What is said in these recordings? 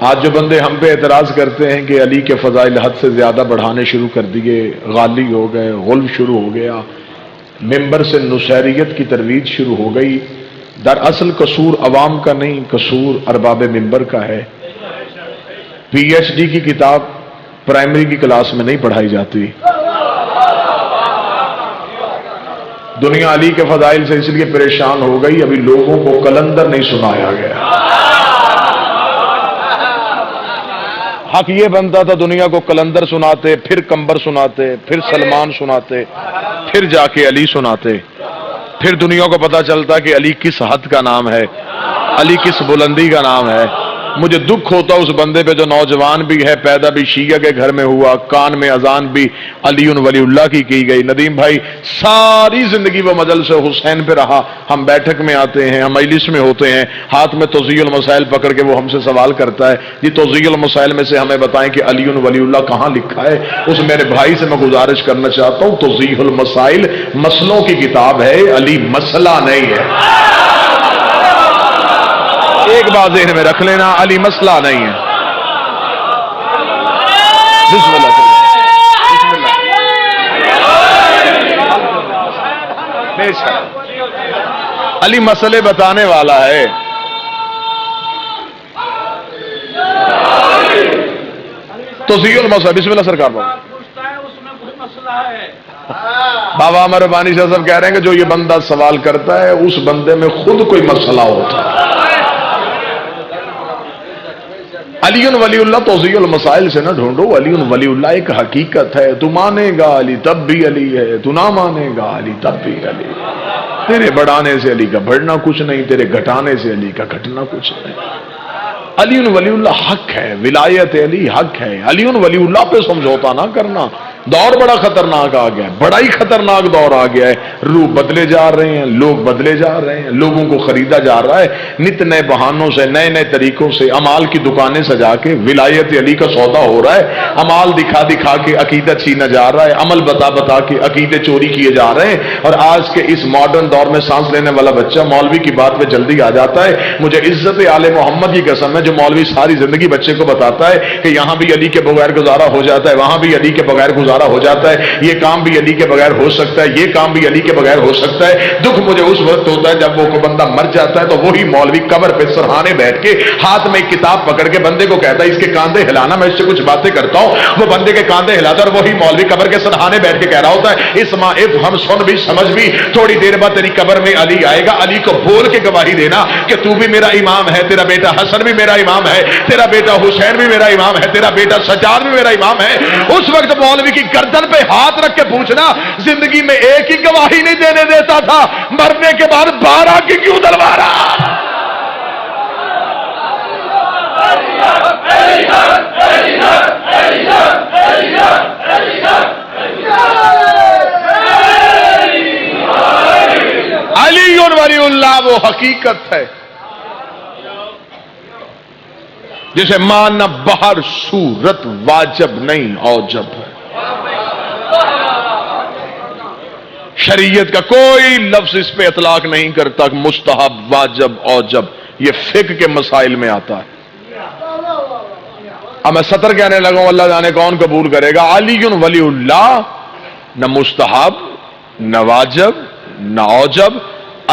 آج جو بندے ہم پہ اعتراض کرتے ہیں کہ علی کے فضائل حد سے زیادہ بڑھانے شروع کر دیے، غالی ہو گئے، غلو شروع ہو گیا، ممبر سے نصیریت کی ترویج شروع ہو گئی، دراصل قصور عوام کا نہیں، قصور ارباب ممبر کا ہے۔ پی ایچ ڈی کی کتاب پرائمری کی کلاس میں نہیں پڑھائی جاتی۔ دنیا علی کے فضائل سے اس لیے پریشان ہو گئی، ابھی لوگوں کو کلندر نہیں سنایا گیا۔ حق یہ بنتا تھا دنیا کو کلندر سناتے، پھر کمبر سناتے، پھر سلمان سناتے، پھر جا کے علی سناتے، پھر دنیا کو پتا چلتا کہ علی کس حد کا نام ہے، علی کس بلندی کا نام ہے۔ مجھے دکھ ہوتا اس بندے پہ جو نوجوان بھی ہے، پیدا بھی شیعہ کے گھر میں ہوا، کان میں اذان بھی علی ولی اللہ کی گئی۔ ندیم بھائی ساری زندگی وہ مجلس حسین پہ رہا، ہم بیٹھک میں آتے ہیں، ہم مجلس میں ہوتے ہیں، ہاتھ میں توضیح المسائل پکڑ کے وہ ہم سے سوال کرتا ہے، جی توضیح المسائل میں سے ہمیں بتائیں کہ علی ولی اللہ کہاں لکھا ہے۔ اس میرے بھائی سے میں گزارش کرنا چاہتا ہوں، توضیح المسائل مسئلوں کی کتاب ہے، علی مسئلہ نہیں ہے۔ ایک بات ذہن میں رکھ لینا، علی مسئلہ نہیں ہے۔ بسم اللہ بسم اللہ۔ بے شک علی مسئلے بتانے والا ہے۔ توضیح المسائل بسم اللہ سرکار بابا۔ بابا عمر ربانی شاہ صاحب کہہ رہے ہیں کہ جو یہ بندہ سوال کرتا ہے اس بندے میں خود کوئی مسئلہ ہوتا ہے۔ علی ولی اللہ توضیح المسائل سے نہ ڈھونڈو، علی ولی اللہ ایک حقیقت ہے، تو مانے گا علی تب بھی علی ہے، تو نہ مانے گا علی تب بھی علی ہے۔ تیرے بڑھانے سے علی کا بڑھنا کچھ نہیں، تیرے گھٹانے سے علی کا گھٹنا کچھ نہیں۔ علی ولی اللہ حق ہے، ولایت علی حق ہے، علی ولی اللہ پہ سمجھوتا نہ کرنا۔ دور بڑا خطرناک آ گیا ہے، بڑا ہی خطرناک دور آ گیا ہے، روح بدلے جا رہے ہیں، لوگ بدلے جا رہے ہیں، لوگوں کو خریدا جا رہا ہے نت نئے بہانوں سے، نئے نئے طریقوں سے، امال کی دکانیں سجا کے ولایت علی کا سودا ہو رہا ہے، امال دکھا دکھا کے عقیدت چھینا جا رہا ہے، عمل بتا بتا کے عقیدے چوری کیے جا رہے ہیں۔ اور آج کے اس ماڈرن دور میں سانس لینے والا بچہ مولوی کی بات پہ جلدی آ جاتا ہے۔ مجھے عزت آل محمد کی قسم ہے، جو مولوی ساری زندگی بچے کو بتاتا ہے کہ یہاں بھی علی کے بغیر گزارا ہو جاتا ہے، وہاں بھی علی کے بغیر گزارا ہو جاتا ہے، یہ کام بھی علی کے بغیر ہو سکتا ہے، یہ کام بھی علی کے بغیر ہو سکتا ہے۔ دکھ مجھے اس وقت ہوتا ہے جب وہ بندہ مر جاتا ہے تو وہی مولوی قبر پہ سرہانے بیٹھ کے ہاتھ میں ایک کتاب پکڑ کے بندے کو کہتا ہے اس کے کاندھے ہلانا، میں اس سے کچھ باتیں کرتا ہوں۔ وہ بندے کے کاندھے ہلاتا ہے اور وہی مولوی قبر کے سرہانے بیٹھ کے کہہ رہا ہوتا ہے اسمع افہم سن بھی سمجھ بھی، تھوڑی دیر بعد تیری قبر میں علی آئے گا، علی کو بول کے گواہی دینا کہ تو بھی میرا امام ہے، تیرا بیٹا حسن بھی میرا امام ہے، تیرا بیٹا حسین بھی میرا امام ہے، تیرا بیٹا سجاد بھی میرا امام ہے۔ اس وقت مولوی کی گردن پہ ہاتھ رکھ کے پوچھنا، زندگی میں ایک ہی گواہی نہیں دینے دیتا تھا، مرنے کے بعد 12 کی کیوں دلوارا؟ علی ولی اللہ وہ حقیقت ہے جسے ماننا بہر صورت واجب نہیں اوجب ہے۔ شریعت کا کوئی لفظ اس پہ اطلاق نہیں کرتا کہ مستحب واجب اوجب، یہ فقہ کے مسائل میں آتا ہے۔ اب میں سطر کہنے لگا ہوں، اللہ جانے کون قبول کرے گا۔ علی ولی اللہ نہ مستحب نہ واجب نہ اوجب،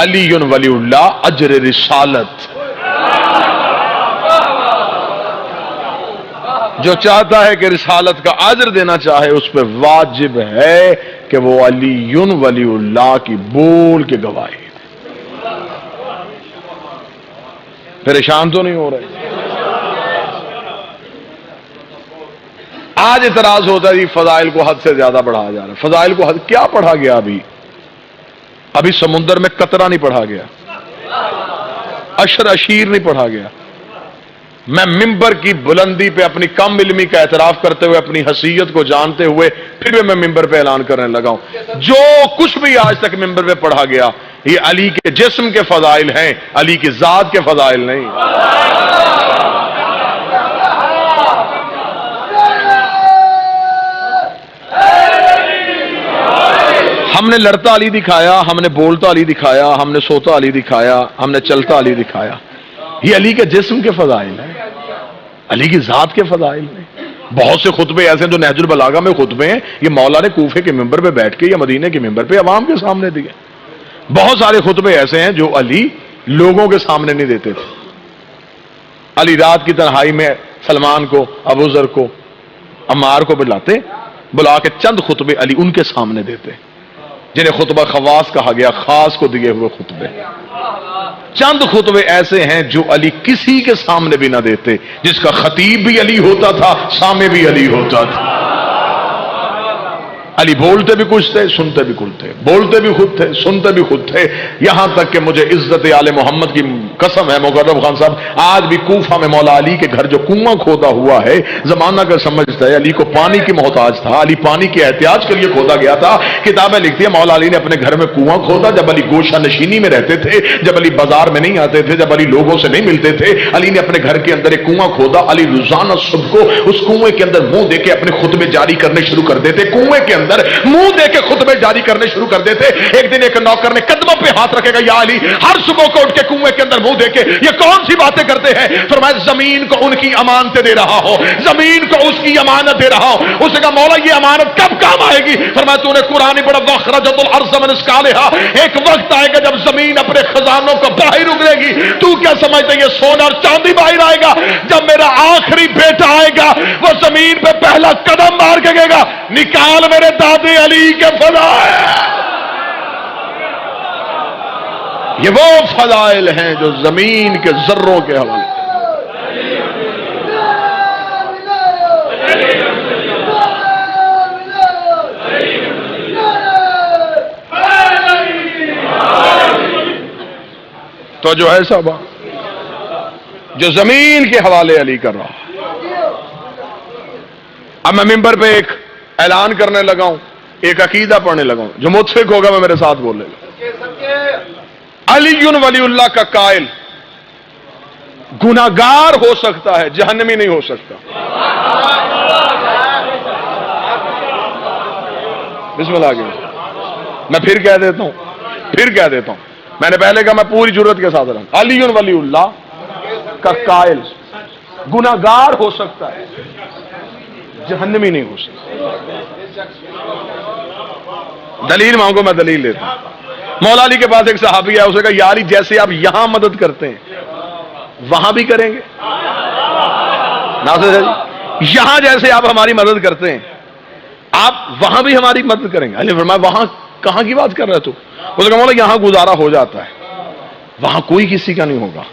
علی ولی اللہ اجر رسالت۔ جو چاہتا ہے کہ رسالت کا اجر دینا چاہے اس پہ واجب ہے کہ وہ علی ولی اللہ کی بول کے گواہی۔ پریشان تو نہیں ہو رہے؟ آج اعتراض ہوتا ہے جی فضائل کو حد سے زیادہ بڑھایا جا رہا ہے۔ فضائل کو حد کیا پڑھا گیا؟ ابھی سمندر میں قطرہ نہیں پڑھا گیا، اشر اشیر نہیں پڑھا گیا۔ میں ممبر کی بلندی پہ اپنی کم علمی کا اعتراف کرتے ہوئے، اپنی حیثیت کو جانتے ہوئے پھر بھی میں ممبر پہ اعلان کرنے لگا ہوں، جو کچھ بھی آج تک ممبر پہ پڑھا گیا یہ علی کے جسم کے فضائل ہیں، علی کی ذات کے فضائل نہیں۔ ہم نے لڑتا علی دکھایا، ہم نے بولتا علی دکھایا، ہم نے سوتا علی دکھایا، ہم نے چلتا علی دکھایا، یہ علی کے جسم کے فضائل ہیں۔ علی کی ذات کے فضائل میں بہت سے خطبے ایسے ہیں جو نہج البلاغہ میں خطبے ہیں، یہ مولا نے کوفے کے ممبر پہ بیٹھ کے یا مدینے کے ممبر پہ عوام کے سامنے دیے۔ بہت سارے خطبے ایسے ہیں جو علی لوگوں کے سامنے نہیں دیتے تھے۔ علی رات کی تنہائی میں سلمان کو، ابو ذر کو، عمار کو بلا کے چند خطبے علی ان کے سامنے دیتے، جنہیں خطبہ خواص کہا گیا، خاص کو دیے ہوئے خطبے۔ چند خطبے ایسے ہیں جو علی کسی کے سامنے بھی نہ دیتے، جس کا خطیب بھی علی ہوتا تھا، سامع بھی علی ہوتا تھا۔ علی بولتے بھی کچھ تھے، سنتے بھی کچھ تھے، بولتے بھی خود تھے، سنتے بھی خود تھے، یہاں تک کہ مجھے عزت آل محمد کی قسم ہے مقرب خان صاحب، آج بھی کوفہ میں مولا علی کے گھر جو کنواں کھودا ہوا ہے، زمانہ کا سمجھتا ہے علی کو پانی کی محتاج تھا، علی پانی کے احتیاج کے لیے کھودا گیا تھا۔ کتابیں لکھتی ہیں مولا علی نے اپنے گھر میں کنواں کھودا جب علی گوشہ نشینی میں رہتے تھے، جب علی بازار میں نہیں آتے تھے، جب علی لوگوں سے نہیں ملتے تھے، علی نے اپنے گھر کے اندر ایک کنواں کھودا۔ علی روزانہ صبح کو اس کنویں کے اندر منہ دے کے اپنے خطبے جاری کرنے شروع کر دیتے، کنویں کے اندر منہ دے کے خطبے جاری کرنے شروع کر دیتے۔ ایک دن ایک نوکر نے قدموں پہ ہاتھ رکھے گا، یا علی ہر صبح کو اٹھ کے کنویں کے اندر منہ دے کے یہ کون سی باتیں کرتے ہیں؟ فرمایا زمین کو ان کی امانتیں دے رہا ہو، زمین کو اس کی امانت دے رہا ہو۔ اس نے کہا مولا یہ امانت کب کام آئے گی؟ فرمایا تو نے قرآن پڑھا واخرجت الارض من اسقالھا، ایک وقت آئے گا جب زمین اپنے خزانوں کو باہر اگلے گی، تو کیا سمجھتے یہ سونا اور چاندی باہر آئے گا؟ جب میرا آخری بیٹا آئے گا وہ زمین پہ پہلا قدم مار کے گے گا، نکال میرے دادے علی کے فضائل۔ یہ وہ فضائل ہیں جو زمین کے ذروں کے حوالے۔ تو جو ہے صاحب جو زمین کے حوالے علی کر رہا، اب میں ممبر پہ ایک اعلان کرنے لگا ہوں، ایک عقیدہ پڑھنے لگا ہوں، جو متفق ہوگا وہ میرے ساتھ بولے گا۔ علی ولی اللہ کا قائل گناہگار ہو سکتا ہے، جہنمی نہیں ہو سکتا۔ بسم اللہ آگے میں پھر کہہ دیتا ہوں، میں نے پہلے کہا میں پوری جرت کے ساتھ رہا، علی ولی اللہ کا قائل گناہگار ہو سکتا ہے، جہنمی نہیں ہو سکتا۔ دلیل مانگو میں دلیل لیتا ہوں۔ مولا علی کے پاس ایک صحابی ہے، اسے کہا یا علی جیسے آپ یہاں مدد کرتے ہیں وہاں بھی کریں گے؟ ناصر جی یہاں جیسے آپ ہماری مدد کرتے ہیں آپ وہاں بھی ہماری مدد کریں گے؟ علی فرمایا وہاں کہاں کی بات کر رہے تو؟ اسے کہا مولا یہاں گزارا ہو جاتا ہے، وہاں کوئی کسی کا نہیں ہوگا،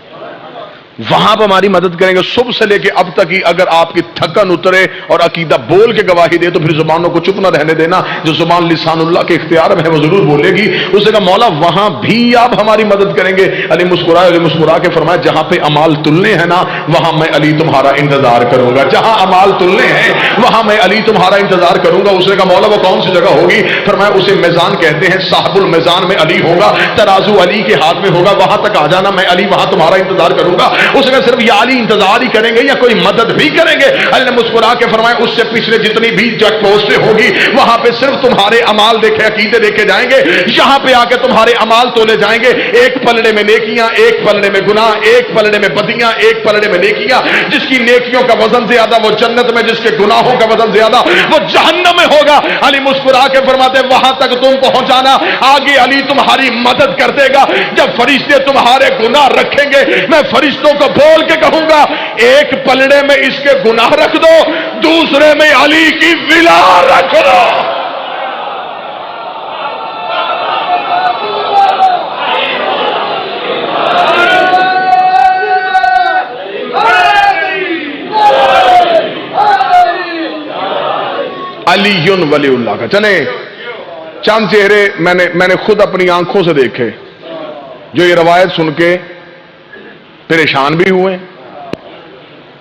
وہاں پہ ہماری مدد کریں گے۔ صبح سے لے کے اب تک ہی اگر آپ کی تھکن اترے اور عقیدہ بول کے گواہی دے تو پھر زبانوں کو چپ نہ رہنے دینا، جو زبان لسان اللہ کے اختیار میں ہے وہ ضرور بولے گی۔ اس نے کہا مولا وہاں بھی آپ ہماری مدد کریں گے؟ علی مسکرا کے فرمایا جہاں پہ امال تلنے ہیں نا وہاں میں علی تمہارا انتظار کروں گا، جہاں امال تلنے ہیں وہاں میں علی تمہارا انتظار کروں گا۔ اس نے کہا مولا وہ کون سی جگہ ہوگی؟ فرمایا اسے میزان کہتے ہیں، صاحب المیزان میں علی ہوگا، ترازو علی کے ہاتھ میں ہوگا، وہاں تک آ جانا، میں علی وہاں تمہارا انتظار کروں گا۔ اس نے صرف یا علی انتظار ہی کریں گے یا کوئی مدد بھی کریں گے؟ علی نے مسکرا کے فرمایا اس سے پچھلے جتنی بھی چیک پوسٹیں ہوگی وہاں پہ صرف تمہارے امال دیکھے عقیدے دیکھے جائیں گے، یہاں پہ آ کے تمہارے امال تولے جائیں گے، ایک پلڑے میں نیکیاں، ایک پلڑے میں گناہ، ایک پلڑے میں بدیاں، ایک پلڑے میں نیکیاں۔ جس کی نیکیوں کا وزن زیادہ وہ جنت میں، جس کے گناہوں کا وزن زیادہ وہ جہنم میں ہوگا۔ علی مسکرا کے فرماتے وہاں تک تم پہنچانا، آگے علی تمہاری مدد کر دے گا۔ جب فرشتے تمہارے گناہ رکھیں گے میں فرشتوں کو بول کے کہوں گا ایک پلڑے میں اس کے گناہ رکھ دو، دوسرے میں علی کی ولا رکھ دو۔ علی ولی اللہ کا چلے چند چہرے میں نے خود اپنی آنکھوں سے دیکھے جو یہ روایت سن کے پریشان بھی ہوئے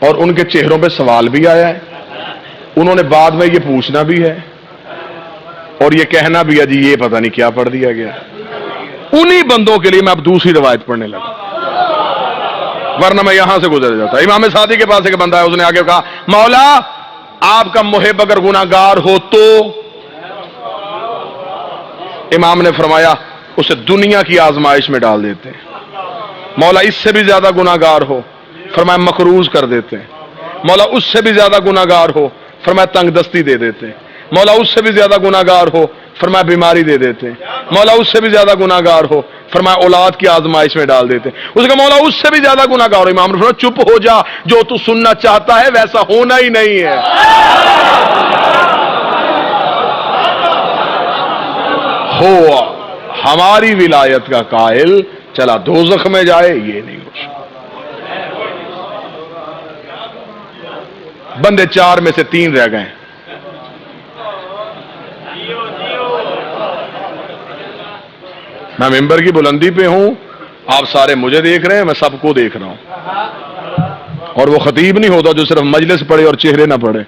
اور ان کے چہروں پہ سوال بھی آیا ہے، انہوں نے بعد میں یہ پوچھنا بھی ہے اور یہ کہنا بھی ہے جی یہ پتہ نہیں کیا پڑھ دیا گیا۔ انہی بندوں کے لیے میں اب دوسری روایت پڑھنے لگا، ورنہ میں یہاں سے گزر جاتا۔ امام صادق کے پاس ایک بندہ ہے، اس نے آگے کہا مولا آپ کا محب اگر گناہگار ہو تو؟ امام نے فرمایا اسے دنیا کی آزمائش میں ڈال دیتے ہیں۔ مولا اس سے بھی زیادہ گناہگار ہو؟ فرمایا مقروض کر دیتے ہیں۔ مولا اس سے بھی زیادہ گناہگار ہو، فرمایا تنگ دستی دے دیتے، مولا اس سے بھی زیادہ گناہگار ہو، فرمایا بیماری دے دیتے، مولا اس سے بھی زیادہ گناہگار ہو، فرمایا اولاد کی آزمائش میں ڈال دیتے، اس کا مولا اس سے بھی زیادہ گناہگار ہو، امام نے فرمایا چپ ہو جا، جو تو سننا چاہتا ہے ویسا ہونا ہی نہیں ہے۔ ہو ہماری ولایت کا قائل چلا دوزخ میں جائے، یہ نہیں ہو سکتا۔ بندے 4 میں سے 3 رہ گئے، میں ممبر کی بلندی پہ ہوں، آپ سارے مجھے دیکھ رہے ہیں، میں سب کو دیکھ رہا ہوں، اور وہ خطیب نہیں ہوتا جو صرف مجلس پڑھے اور چہرے نہ پڑھے،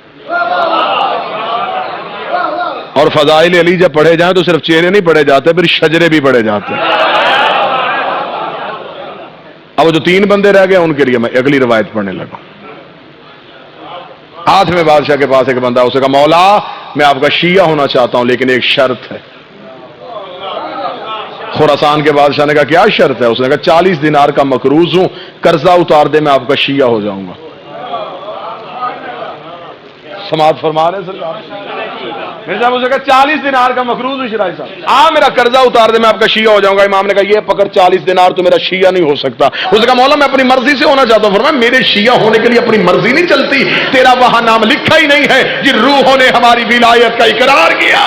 اور فضائل علی جب پڑھے جائیں تو صرف چہرے نہیں پڑھے جاتے، پھر شجرے بھی پڑھے جاتے ہیں۔ اب وہ جو 3 بندے رہ گئے ان کے لیے میں اگلی روایت پڑھنے لگا۔ ہاتھ میں بادشاہ کے پاس ایک بندہ، اسے کہا مولا میں آپ کا شیعہ ہونا چاہتا ہوں لیکن ایک شرط ہے۔ خراسان کے بادشاہ نے کہا کیا شرط ہے؟ اس نے کہا 40 دینار کا مقروض ہوں، قرضہ اتار دے میں آپ کا شیعہ ہو جاؤں گا۔ سماعت فرما رہے سرکار؟ میرے صاحب اسے کہا 40 دینار کا مقروض ہوں شرائی صاحب، میرا قرضہ اتار دے میں آپ کا شیعہ ہو جاؤں گا۔ امام نے کہا یہ پکڑ 40 دینار تو میرا شیعہ نہیں ہو سکتا۔ اس نے کہا مولا میں اپنی مرضی سے ہونا چاہتا ہوں۔ فرمایا میرے شیعہ ہونے کے لیے اپنی مرضی نہیں چلتی، تیرا وہاں نام لکھا ہی نہیں ہے، جن روحوں نے ہماری ولایت کا اقرار کیا۔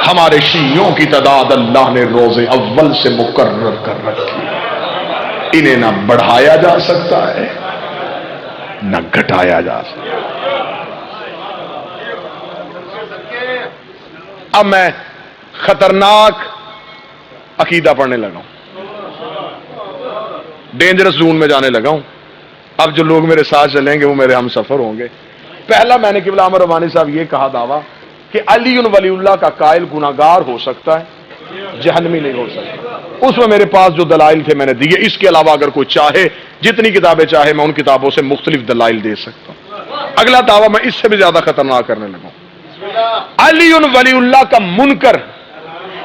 ہمارے شیعوں کی تعداد اللہ نے روز اول سے مقرر کر رکھی، انہیں نہ بڑھایا جا سکتا ہے نہ گھٹایا جا سکتا۔ اب میں خطرناک عقیدہ پڑھنے لگا ہوں، ڈینجرس زون میں جانے لگا ہوں۔ اب جو لوگ میرے ساتھ چلیں گے وہ میرے ہم سفر ہوں گے۔ پہلا میں نے قبلہ عمر ربانی صاحب یہ کہا دعویٰ کہ علی ولی اللہ کا قائل گناہگار ہو سکتا ہے، جہنمی نہیں ہو سکتا۔ اس میں میرے پاس جو دلائل تھے میں نے دیے، اس کے علاوہ اگر کوئی چاہے جتنی کتابیں چاہے میں ان کتابوں سے مختلف دلائل دے سکتا ہوں۔ اگلا دعویٰ میں اس سے بھی زیادہ خطرناک کرنے لگا ہوں، علی ولی اللہ کا منکر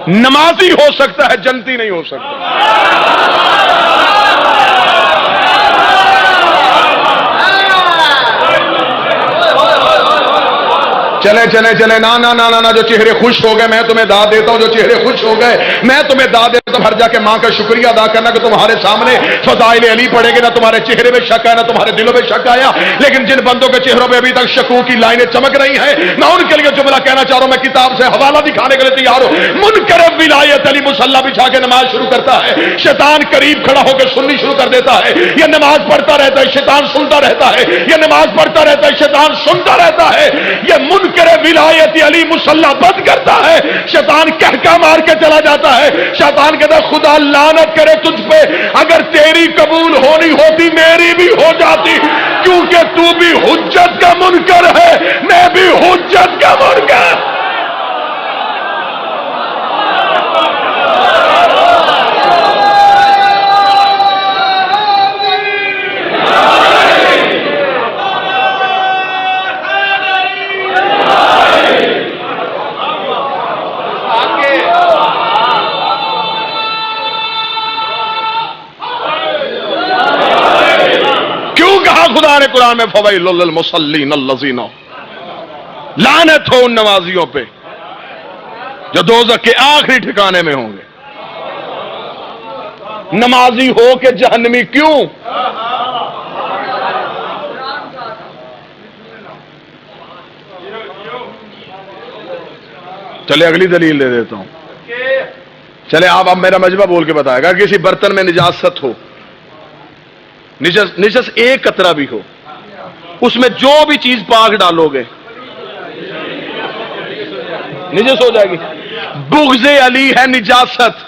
نمازی ہو سکتا ہے، جنتی نہیں ہو سکتا۔ چلے چلے چلے نا نا نا نا، جو چہرے خوش ہو گئے میں تمہیں داد دیتا ہوں، جو چہرے خوش ہو گئے میں تمہیں داد دیتا ہوں۔ ہر جا کے ماں کا شکریہ ادا کرنا کہ تمہارے سامنے فضائل علی پڑھے گے، نہ تمہارے چہرے میں شک آیا نہ تمہارے دلوں میں شک آیا۔ لیکن جن بندوں کے چہروں پہ ابھی تک شکوک کی لائنیں چمک رہی ہیں، میں ان کے لیے جملہ کہنا چاہ رہا ہوں، میں کتاب سے حوالہ دکھانے کے لیے تیار ہوں۔ منکر ولایت علی مصلی بچھا کے نماز شروع کرتا ہے، شیطان قریب کھڑا ہو کے سننی شروع کر دیتا ہے۔ یہ نماز پڑھتا رہتا ہے، شیطان سنتا رہتا ہے، یہ نماز پڑھتا رہتا ہے، شیطان سنتا رہتا ہے۔ یہ منکر ولایت علی مصلی بند کرتا ہے، شیطان کہکا مار کے چلا جاتا ہے۔ شیطان کہتا ہے خدا لعنت کرے تجھ پہ، اگر تیری قبول ہونی ہوتی میری بھی ہو جاتی، کیونکہ تو بھی حجت کا منکر ہے، میں بھی حجت کا منکر۔ خدا نے قرآن میں فویل للمصلین الذین، لعنت ہو ان نمازیوں پہ جو دوزخ کے آخری ٹھکانے میں ہوں گے۔ نمازی ہو کے جہنمی کیوں؟ چلے اگلی دلیل دے دیتا ہوں۔ چلے آپ اب میرا مجمع بول کے بتائے گا، کسی برتن میں نجاست ہو، نجس ایک قطرہ بھی ہو، اس میں جو بھی چیز پاک ڈالو گے نجس ہو جائے گی۔ بغض علی ہے نجاست،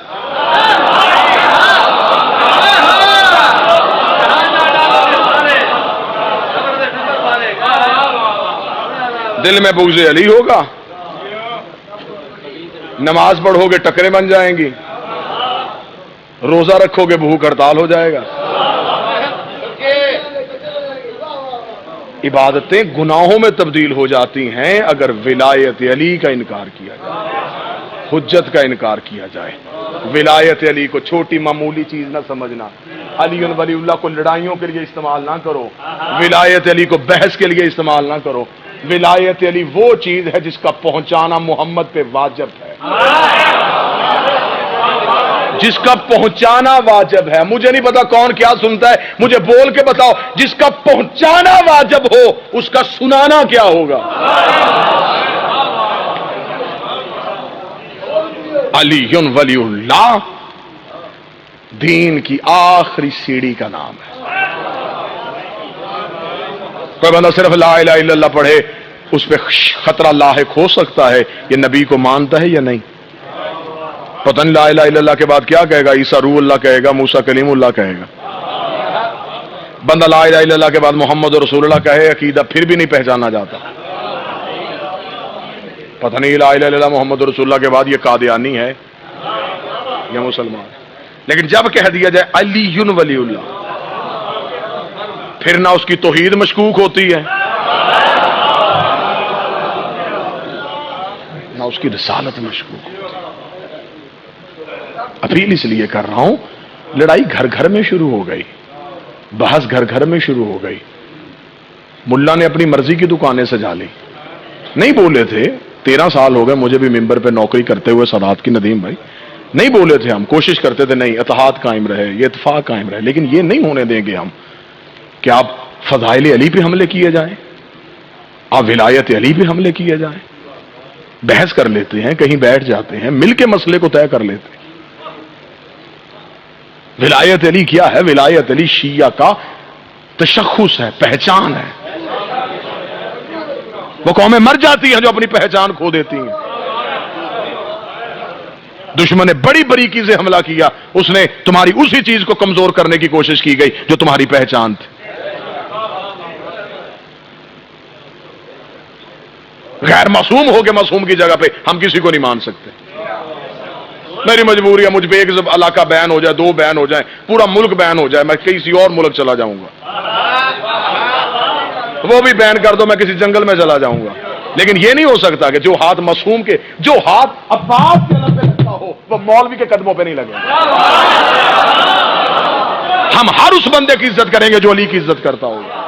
دل میں بغض علی ہوگا، نماز پڑھو گے ٹکرے بن جائیں گی، روزہ رکھو گے بھوک ہڑتال ہو جائے گا۔ عبادتیں گناہوں میں تبدیل ہو جاتی ہیں اگر ولایت علی کا انکار کیا جائے۔ حجت کا انکار کیا جائے. ولایت علی کو چھوٹی معمولی چیز نہ سمجھنا. علی ولی اللہ کو لڑائیوں کے لیے استعمال نہ کرو. ولایت علی کو بحث کے لیے استعمال نہ کرو. ولایت علی وہ چیز ہے جس کا پہنچانا محمد پہ واجب ہے. جس کا پہنچانا واجب ہے. مجھے نہیں پتا کون کیا سنتا ہے, مجھے بول کے بتاؤ. جس کا پہنچانا واجب ہو اس کا سنانا کیا ہوگا؟ علی ولی اللہ دین کی آخری سیڑھی کا نام ہے. کوئی بندہ صرف لا الہ الا اللہ پڑھے, اس پہ خطرہ لاحق ہو سکتا ہے. یہ نبی کو مانتا ہے یا نہیں؟ پتہ نہیں لا الہ الا اللہ کے بعد کیا کہے گا. عیسیٰ روح اللہ کہے گا, موسیٰ کلیم اللہ کہے گا. بندہ لا الہ الا اللہ کے بعد محمد رسول اللہ کہے, عقیدہ پھر بھی نہیں پہچانا جاتا. پتہ نہیں لا الہ الا اللہ محمد رسول اللہ کے بعد یہ قادیانی ہے یا مسلمان. لیکن جب کہہ دیا جائے علی ولی اللہ, پھر نہ اس کی توحید مشکوک ہوتی ہے نہ اس کی رسالت مشکوک ہوتی ہے. اپیل اس لیے کر رہا ہوں, لڑائی گھر گھر میں شروع ہو گئی, بحث گھر گھر میں شروع ہو گئی. ملا نے اپنی مرضی کی دکانیں سجا لی. نہیں بولے تھے, 13 سال ہو گئے مجھے بھی ممبر پہ نوکری کرتے ہوئے سادات کی ندیم بھائی. نہیں بولے تھے, ہم کوشش کرتے تھے نہیں اتحاد قائم رہے, یہ اتفاق قائم رہے. لیکن یہ نہیں ہونے دیں گے ہم کہ آپ فضائل علی پہ حملے کیے جائیں, آپ ولایت علی پہ حملے کیے جائیں. بحث کر لیتے ہیں, کہیں بیٹھ جاتے ہیں, مل کے مسئلے کو طے کر لیتے ہیں. ولایت علی کیا ہے؟ ولایت علی شیعہ کا تشخص ہے, پہچان ہے. وہ قومیں مر جاتی ہیں جو اپنی پہچان کھو دیتی ہیں. دشمن نے بڑی بریکی سے حملہ کیا, اس نے تمہاری اسی چیز کو کمزور کرنے کی کوشش کی گئی جو تمہاری پہچان تھی. غیر معصوم ہو کے معصوم کی جگہ پہ ہم کسی کو نہیں مان سکتے. میری مجبوری ہے, مجھ پہ ایک علاقہ بین ہو جائے, 2 بین ہو جائیں, پورا ملک بین ہو جائے, میں کسی اور ملک چلا جاؤں گا. وہ بھی بین کر دو, میں کسی جنگل میں چلا جاؤں گا. لیکن یہ نہیں ہو سکتا کہ جو ہاتھ معصوم کے, جو ہاتھ عباس کے لب پہ لگتا ہو وہ مولوی کے قدموں پہ نہیں لگے. ہم ہر اس بندے کی عزت کریں گے جو علی کی عزت کرتا ہوگا.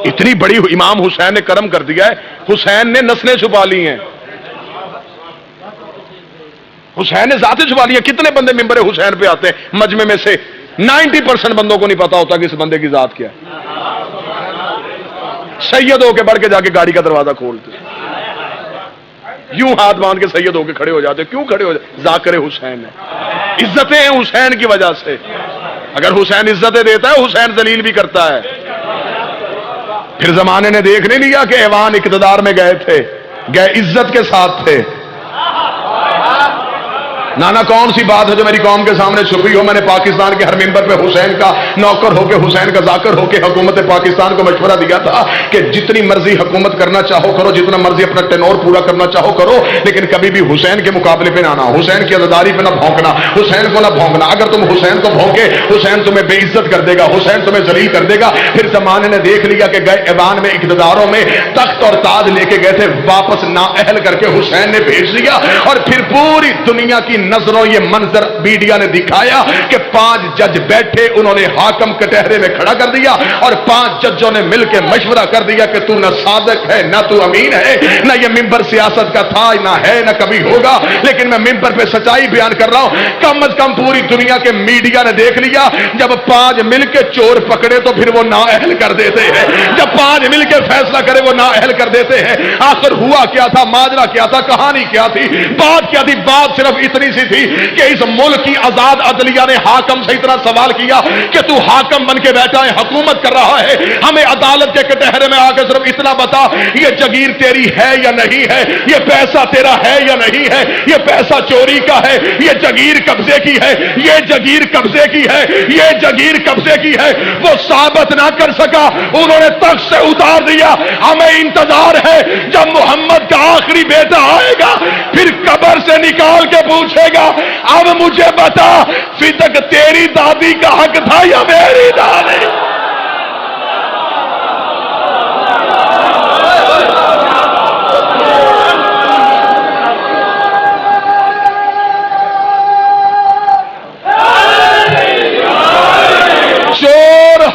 اتنی بڑی امام حسین نے کرم کر دیا ہے, حسین نے نسلیں چھپا لی ہیں, حسین نے ذاتیں چھپا لی ہیں. کتنے بندے ممبر حسین پہ آتے ہیں, مجمع میں سے 90% بندوں کو نہیں پتا ہوتا کہ اس بندے کی ذات کیا ہے. سید ہو کے بڑھ کے جا کے گاڑی کا دروازہ کھولتے, یوں ہاتھ باندھ کے سید ہو کے کھڑے ہو جاتے. کیوں کھڑے ہو جاتے؟ ذاکر حسین ہے, عزتیں ہیں حسین کی وجہ سے. اگر حسین عزتیں دیتا ہے, حسین ذلیل بھی کرتا ہے. پھر زمانے نے دیکھ نہیں لیا کہ ایوان اقتدار میں گئے تھے, گئے عزت کے ساتھ تھے. نانا کون سی بات ہے جو میری قوم کے سامنے چھپی ہو؟ میں نے پاکستان کے ہر ممبر پہ حسین کا نوکر ہو کے, حسین کا ذاکر ہو کے حکومت پاکستان کو مشورہ دیا تھا کہ جتنی مرضی حکومت کرنا چاہو کرو, جتنا مرضی اپنا ٹینور پورا کرنا چاہو کرو, لیکن کبھی بھی حسین کے مقابلے پہ نہ آنا, حسین کی عزاداری پہ نہ بھونکنا, حسین کو نہ بھونکنا. اگر تم حسین کو بھونکے, حسین تمہیں بے عزت کر دے گا, حسین تمہیں ذلیل کر دے گا. پھر زمانے نے دیکھ لیا کہ گئے ایوان میں اقتداروں میں تخت اور تاج لے کے گئے تھے, واپس نااہل کر کے حسین نے بھیج دیا. اور پھر پوری دنیا کی نظروں یہ منظر میڈیا نے دکھایا کہ 5 جج بیٹھے, انہوں نے حاکم کٹہرے میں کھڑا کر دیا اور 5 ججوں نے مل کے مشورہ کر دیا کہ تو نہ صادق ہے, نہ تو امین ہے, نہ یہ ممبر سیاست کا تھا, نہ ہے, نہ کبھی ہوگا. لیکن میں ممبر پہ سچائی بیان کر رہا ہوں. کم از کم پوری دنیا کے میڈیا نے دیکھ لیا, جب 5 مل کے چور پکڑے تو پھر وہ نااہل کر دیتے ہیں, جب 5 مل کے فیصلہ کرے وہ نااہل کر دیتے ہیں. آخر ہوا کیا تھا, ماجرا کیا تھا, کہانی کیا تھی, بات کیا تھی؟ بات صرف اتنی سی تھی کہ اس ملک کی آزاد عدلیہ نے حاکم سے اتنا سوال کیا کہ تو حاکم بن کے بیٹھا ہے, حکومت کر رہا ہے, ہمیں عدالت کے کٹہرے میں آ کے صرف اتنا بتا, یہ جگیر تیری ہے یا نہیں ہے, یہ پیسہ تیرا ہے یا نہیں ہے, یہ پیسہ چوری کا ہے, یہ جگیر قبضے کی ہے, یہ جگیر قبضے کی ہے, یہ جگیر قبضے کی ہے. وہ ثابت نہ کر سکا, انہوں نے تخت سے اتار دیا. ہمیں انتظار ہے جب محمد کا آخری بیٹا آئے گا, پھر قبر سے نکال کے پوچھے گا, اب مجھے بتا فتق تیری دادی کا حق تھا یا میری دادی؟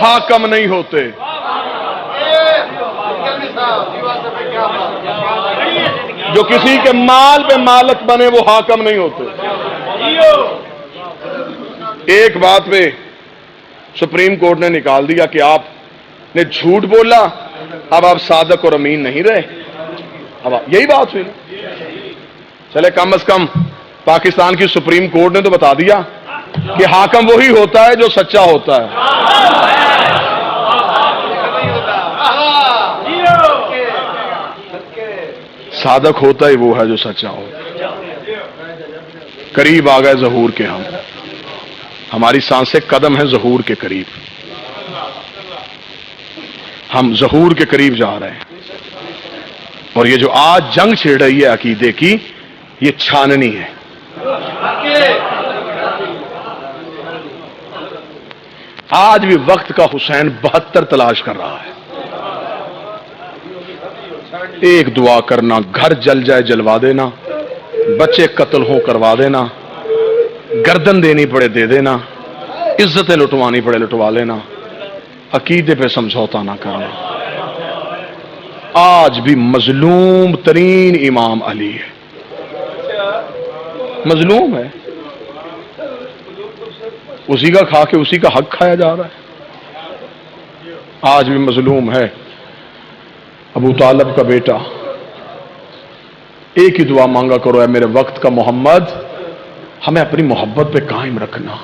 حاکم نہیں ہوتے. جو کسی کے مال پہ مالک بنے وہ حاکم نہیں ہوتے. ایک بات پہ سپریم کورٹ نے نکال دیا کہ آپ نے جھوٹ بولا، اب آپ صادق اور امین نہیں رہے. اب یہی بات ہوئی. چلے کم از کم پاکستان کی سپریم کورٹ نے تو بتا دیا کہ حاکم وہی ہوتا ہے جو سچا ہوتا ہے. صادق ہوتا ہی وہ ہے جو سچا ہو. قریب آ گئے ظہور کے. ہماری سانسیں قدم ہیں ظہور کے قریب. ہم ظہور کے قریب جا رہے ہیں. اور یہ جو آج جنگ چھڑ رہی ہے عقیدے کی، یہ چھاننی ہے. آج بھی وقت کا حسین 72 تلاش کر رہا ہے. ایک دعا کرنا، گھر جل جائے جلوا دینا، بچے قتل ہوں کروا دینا، گردن دینی پڑے دے دینا، عزتیں لٹوانی پڑے لٹوا لینا، عقیدے پہ سمجھوتا نہ کرنا. آج بھی مظلوم ترین امام علی ہے. مظلوم ہے، اسی کا کھا کے اسی کا حق کھایا جا رہا ہے. آج بھی مظلوم ہے. ابو طالب کا بیٹا. ایک ہی دعا مانگا کرو، اے میرے وقت کا محمد، ہمیں اپنی محبت پہ قائم رکھنا.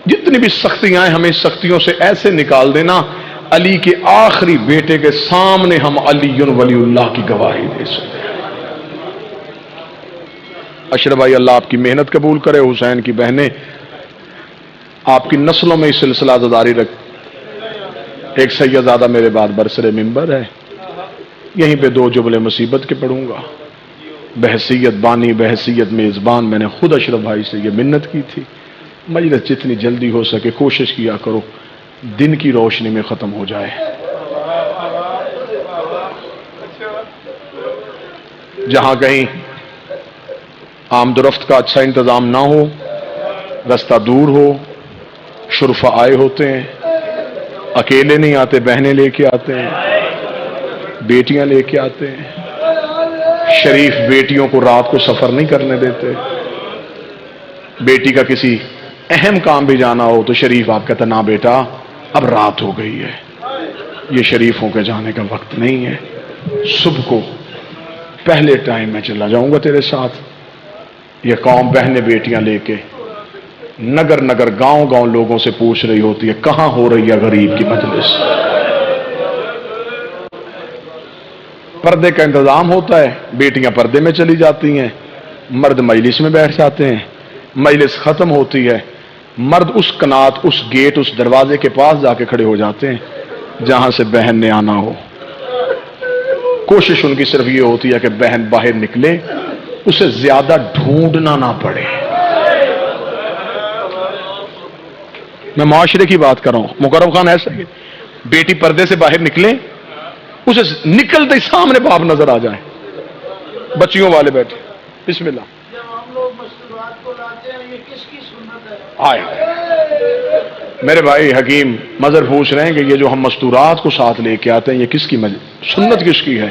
جتنی بھی سختیاں ہیں ہمیں سختیوں سے ایسے نکال دینا علی کے آخری بیٹے کے سامنے ہم علی ولی اللہ کی گواہی دے سکتے. اشرف بھائی اللہ آپ کی محنت قبول کرے. حسین کی بہنیں آپ کی نسلوں میں اس سلسلہ جاری رکھ. ایک سیدزادہ میرے بعد برسر منبر ہے، یہیں پہ 2 جملے مصیبت کے پڑھوں گا. بحیثیت بانی، بحیثیت میزبان، میں نے خود اشرف بھائی سے یہ منت کی تھی، مجلس جتنی جلدی ہو سکے کوشش کیا کرو دن کی روشنی میں ختم ہو جائے. جہاں کہیں آمد و رفت کا اچھا انتظام نہ ہو، رستہ دور ہو، شرفا آئے ہوتے ہیں، اکیلے نہیں آتے، بہنیں لے کے آتے ہیں، بیٹیاں لے کے آتے ہیں. شریف بیٹیوں کو رات کو سفر نہیں کرنے دیتے. بیٹی کا کسی اہم کام بھی جانا ہو تو شریف آپ کہتا نا بیٹا اب رات ہو گئی ہے، یہ شریفوں کے جانے کا وقت نہیں ہے، صبح کو پہلے ٹائم میں چلا جاؤں گا تیرے ساتھ. یہ قوم بہنیں بیٹیاں لے کے نگر نگر گاؤں گاؤں لوگوں سے پوچھ رہی ہوتی ہے کہاں ہو رہی ہے غریب کی مجلس. پردے کا انتظام ہوتا ہے، بیٹیاں پردے میں چلی جاتی ہیں، مرد مجلس میں بیٹھ جاتے ہیں. مجلس ختم ہوتی ہے، مرد اس کنات، اس گیٹ، اس دروازے کے پاس جا کے کھڑے ہو جاتے ہیں جہاں سے بہن نے آنا ہو. کوشش ان کی صرف یہ ہوتی ہے کہ بہن باہر نکلے، اسے زیادہ ڈھونڈنا نہ پڑے. میں معاشرے کی بات کر رہا ہوں. مکرم خان ایسا ہے، بیٹی پردے سے باہر نکلے، اسے نکلتے ہی سامنے باپ نظر آ جائے، بچیوں والے بیٹھے. بسم اللہ. آئے میرے بھائی حکیم مظہر پوچھ رہے ہیں کہ یہ جو ہم مستورات کو ساتھ لے کے آتے ہیں یہ کس کی سنت کس کی ہے؟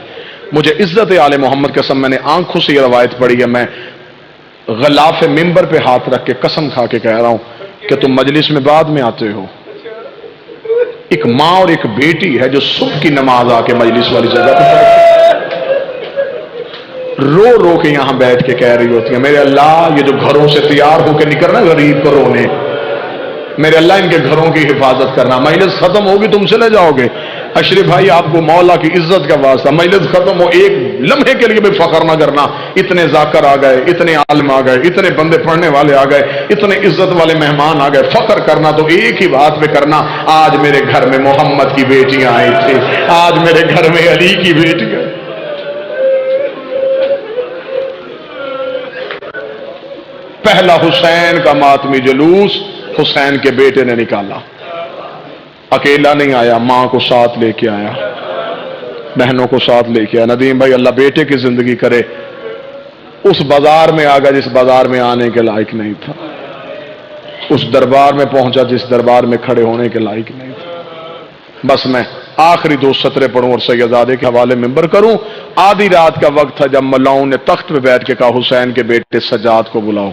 مجھے عزت آل محمد قسم، میں نے آنکھوں سے یہ روایت پڑھی ہے، میں غلاف منبر پہ ہاتھ رکھ کے قسم کھا کے کہہ رہا ہوں کہ تم مجلس میں بعد میں آتے ہو. ایک ماں اور ایک بیٹی ہے جو صبح کی نماز آ کے مجلس والی جگہ پہ رو رو کے یہاں بیٹھ کے کہہ رہی ہوتی ہے میرے اللہ یہ جو گھروں سے تیار ہو کے نکل رہا غریب کو رونے، میرے اللہ ان کے گھروں کی حفاظت کرنا. مجلس ختم ہوگی تم چلے جاؤ گے. اشرف بھائی آپ کو مولا کی عزت کا واسطہ، مجلس ختم ہو ایک لمحے کے لیے بھی فخر نہ کرنا. اتنے ذاکر آ گئے، اتنے عالم آ گئے، اتنے بندے پڑھنے والے آ گئے، اتنے عزت والے مہمان آ گئے. فخر کرنا تو ایک ہی بات پہ کرنا، آج میرے گھر میں محمد کی بیٹیاں آئی تھی، آج میرے گھر میں علی کی بیٹیاں. پہلا حسین کا ماتمی جلوس حسین کے بیٹے نے نکالا. اکیلا نہیں آیا، ماں کو ساتھ لے کے آیا، بہنوں کو ساتھ لے کے آیا. ندیم بھائی اللہ بیٹے کی زندگی کرے. اس بازار میں آ گیا جس بازار میں آنے کے لائق نہیں تھا. اس دربار میں پہنچا جس دربار میں کھڑے ہونے کے لائق نہیں تھے۔ بس میں آخری 2 سطریں پڑھوں اور سیدزادے کے حوالے منبر کروں۔ آدھی رات کا وقت تھا جب ملاؤں نے تخت پہ بیٹھ کے کہا حسین کے بیٹے سجاد کو بلاؤ۔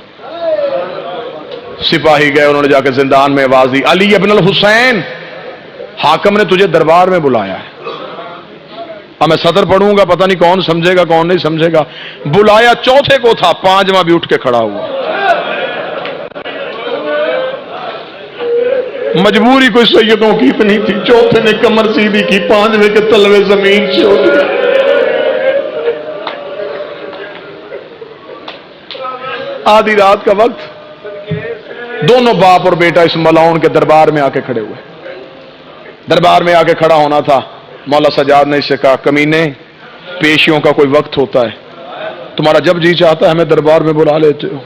سپاہی گئے، انہوں نے جا کے زندان میں آواز دی، علی ابن الحسین، حاکم نے تجھے دربار میں بلایا ہے۔ اب میں صدر پڑھوں گا، پتہ نہیں کون سمجھے گا کون نہیں سمجھے گا۔ بلایا چوتھے کو تھا، 5واں بھی اٹھ کے کھڑا ہوا۔ مجبوری کوئی سیدوں کی اتنی تھی، چوتھے نے کمر سیدھی کی، 5ویں کے تلوے زمین سے اٹھ گئے۔ آدھی رات کا وقت، دونوں باپ اور بیٹا اس ملاؤن کے دربار میں آ کے کھڑے ہوئے۔ دربار میں آ کے کھڑا ہونا تھا، مولا سجاد نے اسے کہا کمینے، پیشیوں کا کوئی وقت ہوتا ہے، تمہارا جب جی چاہتا ہے ہمیں دربار میں بلا لیتے ہو۔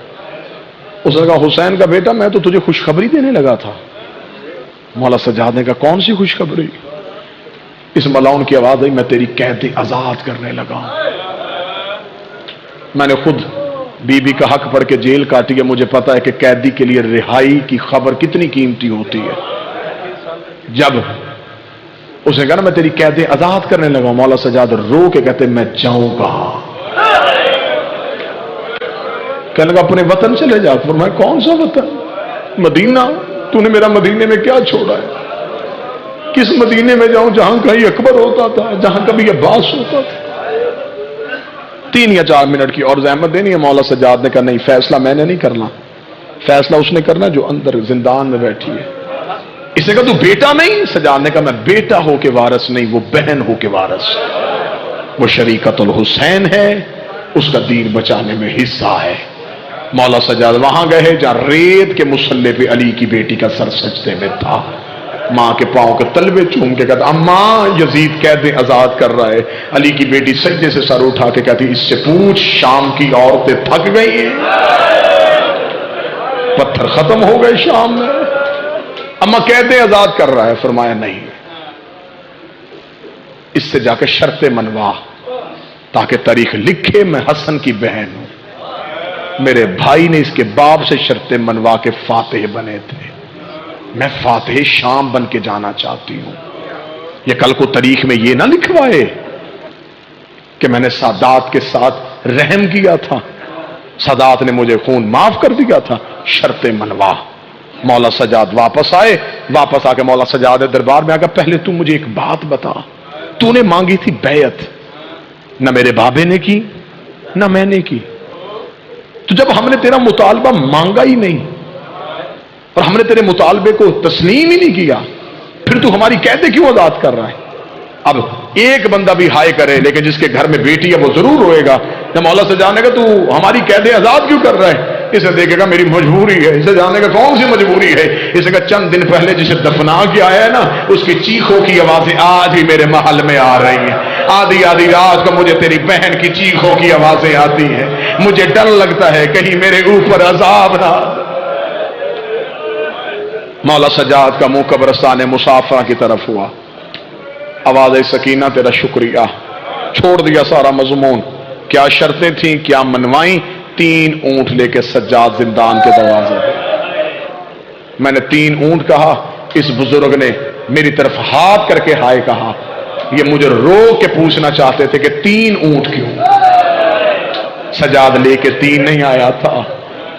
اس نے کہا حسین کا بیٹا میں تو تجھے خوشخبری دینے لگا تھا۔ مولا سجاد نے کہا کون سی خوشخبری؟ اس ملاؤن کی آواز آئی، میں تیری قید آزاد کرنے لگا ہوں۔ میں نے خود بی بی کا حق پڑھ کے جیل کاٹی ہے، مجھے پتا ہے کہ قیدی کے لیے رہائی کی خبر کتنی قیمتی ہوتی ہے۔ جب اس نے کہا نا میں تیری قید آزاد کرنے لگا ہوں، مولا سجاد رو کے کہتے میں جاؤں کہاں؟ کہنے لگا اپنے وطن چلے جا۔ فرمایا کون سا وطن؟ مدینہ۔ تو نے میرا مدینے میں کیا چھوڑا ہے؟ کس مدینے میں جاؤں جہاں کہیں اکبر ہوتا تھا، جہاں کبھی عباس ہوتا تھا؟ 3 یا 4 منٹ کی اور زحمت دینی ہے۔ مولا سجاد نے کہا نہیں، فیصلہ میں نے نہیں کرنا، فیصلہ اس نے کرنا جو اندر زندان میں بیٹھی ہے۔ اس نے کہا تو بیٹا نہیں؟ سجاد نے کہا میں بیٹا ہو کے وارث نہیں، وہ بہن ہو کے وارث، وہ شریکت الحسین ہے، اس کا دین بچانے میں حصہ ہے۔ مولا سجاد وہاں گئے جہاں ریت کے مصلے پہ علی کی بیٹی کا سر سجدے میں تھا، ماں کے پاؤں کے تلوے چوم کے کہتا اماں یزید قید آزاد کر رہا ہے۔ علی کی بیٹی سجدے سے سر اٹھا کے کہتی اس سے پوچھ شام کی عورتیں تھک گئی ہیں، پتھر ختم ہو گئے شام میں، اما قید آزاد کر رہا ہے؟ فرمایا نہیں، اس سے جا کے شرط منوا تاکہ تاریخ لکھے میں حسن کی بہن ہوں۔ میرے بھائی نے اس کے باپ سے شرط منوا کے فاتح بنے تھے، میں فاتح شام بن کے جانا چاہتی ہوں۔ یہ کل کو تاریخ میں یہ نہ لکھوائے کہ میں نے سادات کے ساتھ رحم کیا تھا، سادات نے مجھے خون معاف کر دیا تھا۔ شرط منوا۔ مولا سجاد واپس آئے، واپس آ کے مولا سجاد دربار میں آ کر پہلے تو مجھے ایک بات بتا، تو نے مانگی تھی بیعت، نہ میرے بابے نے کی نہ میں نے کی، تو جب ہم نے تیرا مطالبہ مانگا ہی نہیں اور ہم نے تیرے مطالبے کو تسلیم ہی نہیں کیا، پھر تو ہماری قید کیوں آزاد کر رہا ہے؟ اب ایک بندہ بھی ہائے کرے لیکن جس کے گھر میں بیٹی ہے وہ ضرور ہوئے گا۔ جب مولا سے جانے گا تو ہماری قید آزاد کیوں کر رہا ہے؟ اسے دیکھے گا میری مجبوری ہے۔ اسے جانے کا کون سی مجبوری ہے؟ اسے کہا چند دن پہلے جسے دفنا کے آیا ہے نا، اس کی چیخوں کی آوازیں آج بھی میرے محل میں آ رہی ہیں۔ آدھی آدھی رات کو مجھے تیری بہن کی چیخوں کی آوازیں آتی ہیں، مجھے ڈر لگتا ہے کہیں میرے اوپر عذاب نہ۔ مولا سجاد کا منہ قبرستان مسافرہ کی طرف ہوا، آواز سکینہ تیرا شکریہ، چھوڑ دیا سارا مضمون، کیا شرطیں تھیں کیا منوائیں؟ 3 اونٹ لے کے سجاد زندان کے دروازے پہ۔ میں نے 3 اونٹ کہا، اس بزرگ نے میری طرف ہاتھ کر کے ہائے کہا، یہ مجھے رو کے پوچھنا چاہتے تھے کہ 3 اونٹ کیوں؟ سجاد لے کے 3 نہیں آیا تھا،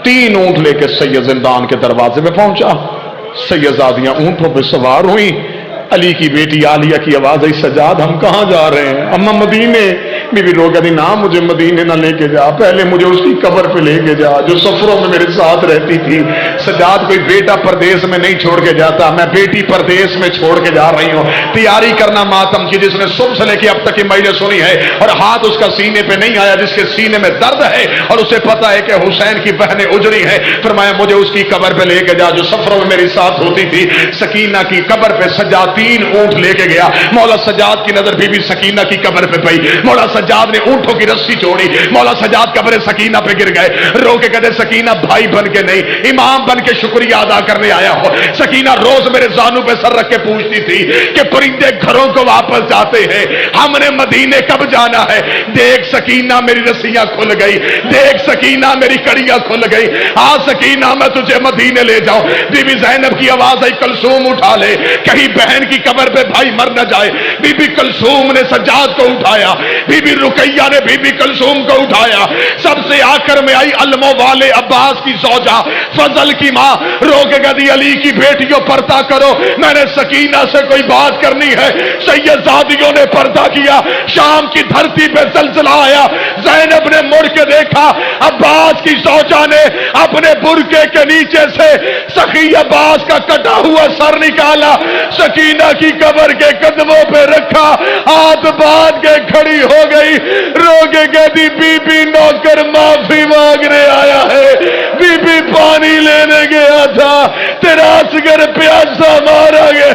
3 اونٹ لے کے سید زندان کے دروازے پہ پہنچا۔ سیدزادیاں اونٹوں پہ سوار ہوئیں، علی کی بیٹی عالیہ کی آواز آئی سجاد ہم کہاں جا رہے ہیں؟ اما مدینے۔ بی بی رو کہتی نہ مجھے مدینے نہ لے کے جا، پہلے مجھے اس کی قبر پہ لے کے جا جو سفروں میں میرے ساتھ رہتی تھی۔ سجاد کوئی بیٹا پردیس میں نہیں چھوڑ کے جاتا، میں بیٹی پردیس میں چھوڑ کے جا رہی ہوں۔ تیاری کرنا ماتم کی، جس نے صبح سے لے کے اب تک کی مجلس سنی ہے اور ہاتھ اس کا سینے پہ نہیں آیا، جس کے سینے میں درد ہے اور اسے پتا ہے کہ حسین کی بہنیں اجڑی ہے، فرمایا مجھے اس کی قبر پہ لے کے جا جو سفروں میں میری ساتھ ہوتی تھی۔ سکینہ کی قبر پہ سجاد 3 اونٹ لے کے گیا. مولا سجاد کی نظر بی بی سکینہ کی قبر پہ پئی. مولا سجاد نے اونٹوں کی رسی چھوڑی. مولا سجاد قبر سکینہ پہ گر گئے. رو کے کہتے سکینہ بھائی بن کے نہیں امام بن کے شکریہ ادا کرنے آیا ہو. سکینہ روز میرے زانوں پہ سر رکھ کے پوچھتی تھی کہ پرندے گھروں کو واپس جاتے ہیں, ہم نے مدینے کب جانا ہے. دیکھ سکینہ میری رسیاں کھل گئی, دیکھ سکینہ میری کڑیاں کھل گئی. آ سکینہ میں تجھے مدینے لے جاؤں. بی بی زینب کی آواز آئی کلثوم اٹھا لے, کہیں بہن کی قبر پہ بھائی مر نہ جائے. بی بی کلثوم نے سجاد کو اٹھایا, بی بی رقیہ نے بی بی کلثوم کو اٹھایا. سب سے آخر میں آئی علمو والے عباس کی زوجہ فضل کی ماں. رو کے کہتی علی کی بیٹیوں پردہ کرو, میں نے سکینہ سے کوئی بات کرنی ہے. سیدزادیوں نے پردہ کیا. شام کی دھرتی پہ زلزلہ آیا. زینب نے مڑ کے دیکھا, عباس کی زوجہ نے اپنے برقعے کے نیچے سے سخی عباس کا کٹا ہوا سر نکالا, سکینہ کی قبر کے قدموں پہ رکھا, ہاتھ باندھ کے کھڑی ہو گئی. رو کے کہتی بی بی نوکر معافی مانگنے آیا ہے, بی بی پانی لینے گیا تھا, تیرا اصغر پیاسا مارا گیا.